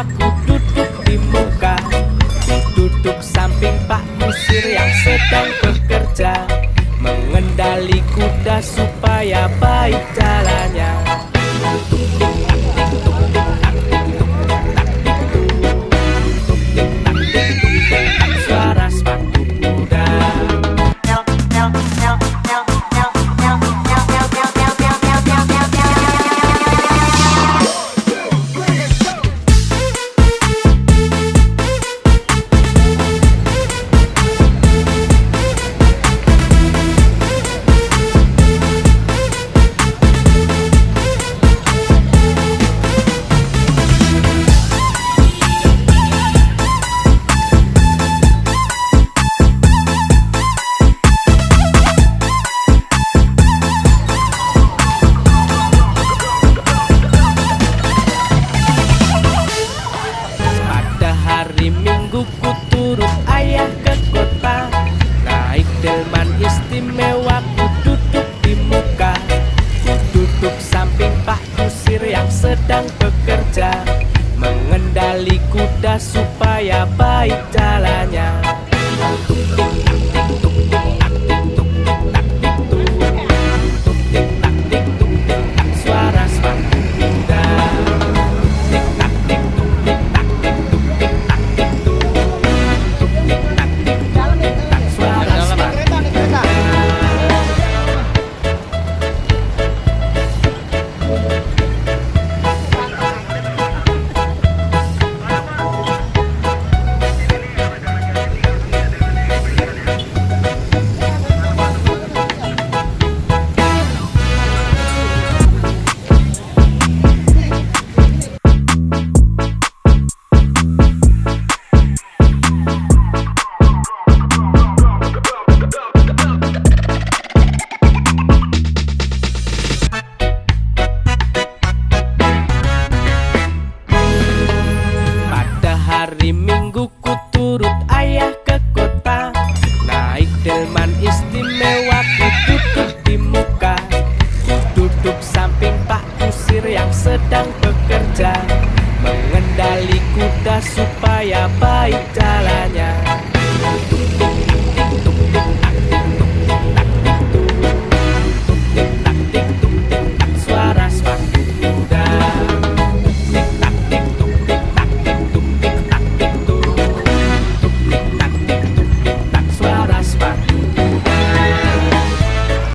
aku duduk di muka. Ku duduk samping Pak Kusir yang sedang bekerja, mengendali kuda supaya baik jalannya. Suara sepatu kuda. Hari Minggu ku turut ayah ke kota, naik delman istimewa, ku duduk di muka. Ku duduk samping Pak Kusir yang sedang bekerja, mengendali kuda supaya baik jalannya. Suara sepatu kuda. Hari Minggu ku turut ayah ke kota, naik delman istimewa, ku duduk di muka. Ku duduk samping Pak Kusir yang sedang bekerja, mengendali kuda supaya baik jalannya.